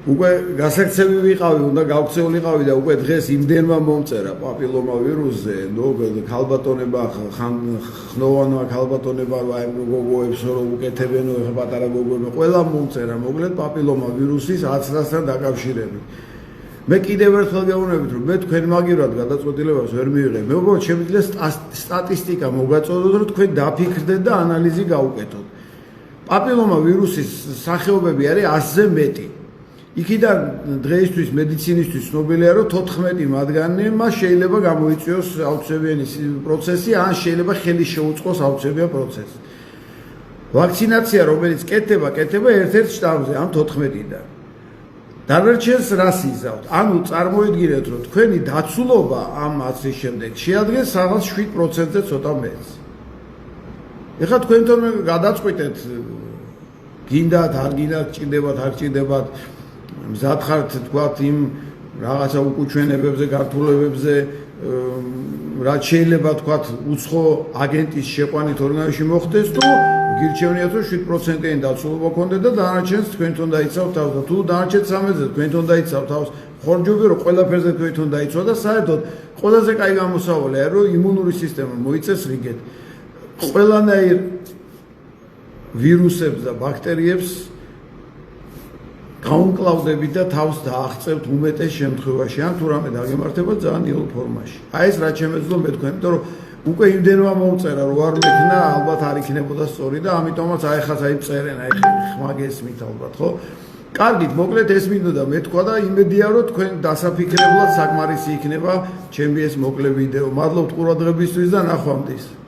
უკვე გასაქცევი ვიყავი, უნდა გავქცეულიყავი და უკვე დღეს იმდენმა მომწერა პაპილომა ვირუსზე, ქალბატონება, ხნოვანმა ქალბატონება აი გოგოებს რომ უკეთებენო, ეხა პატარა გოგოები, ყველა მომწერა, მოკლედ პაპილომა ვირუსის აცდასთან დაკავშირებით. მე კიდევ ერთხელ გეუბნებით, რომ მე თქვენ მაგივრად გადაწყვეტილებას ვერ მივიღებ. მე უბრალოდ შემიძლია სტატისტიკა მოგაწოდოთ, რომ თქვენ დაფიქრდეთ და ანალიზი გაუკეთოთ. პაპილომა ვირუსის სახეობები არის 100-ზე მეტი. იქიდან დღეისთვის მედიცინისთვის ცნობილია, რომ 14 მათგანი მას შეიძლება გამოიწვიოს აუცილებელი პროცესი, ან შეიძლება ხელი შეუწყოს აუცილებელი პროცესი. ვაქცინაცია, რომელიც კეთდება ერთ-ერთ შტამზე, ამ 14-დან. დანარჩენს რას იზავთ? ანუ წარმოიდგინეთ, რომ თქვენი დაცულობა ამ აცრის შემდეგ შეადგენს რაღაც 7%-ზე ცოტა მეტს. ეხლა თქვენ თორემ გადაწყვიტეთ, გინდათ, არ გინდათ, ჭირდებათ, არ ჭირდებათ, მზად ხართ თქვათ იმ რაღაცა უკუჩვენებებზე, გართულებებზე, რაც შეიძლება თქვათ უცხო აგენტის შეყვანით ორგანოში მოხდეს თუ გირჩევნიათ რომ 7%-იანი დაცულობა გქონდეთ და დანარჩენს თქვენთან დაიცავთ თავს და თუ დანარჩენ 13-ზე თქვენთან დაიცავთ თავს ხორჯობი რომ ყველაფერზე თქვენთან დაიცვა და საერთოდ ყველაზე კაი გამოსავალია რომ იმუნური სისტემა მოიწეს რიგეთ ყველანაირ ვირუსებს და ბაქტერიებს გაუმკლავდებით და თავს დააღწევთ უმეტეს შემთხვევაში ან თუ რამე დაგემართება ძალიან იოლ ფორმაში. აი ეს რაც შემეძლო მე თქვენ, იმიტომ რომ უკვე იმდენმა მომწერა რომ არ მექნა, ალბათ არ იქნებოდა სწორი და ამიტომაც აი ხაც აი წერენ, აი ხმა გესმით ალბათ, ხო? კარგით, მოკლედ ეს მინდოდა მეთქვა და იმედია რომ თქვენ დასაფიქრებლად საკმარისი იქნება ჩემი ეს მოკლე ვიდეო. მადლობთ ყურადღებისთვის და ნახვამდის.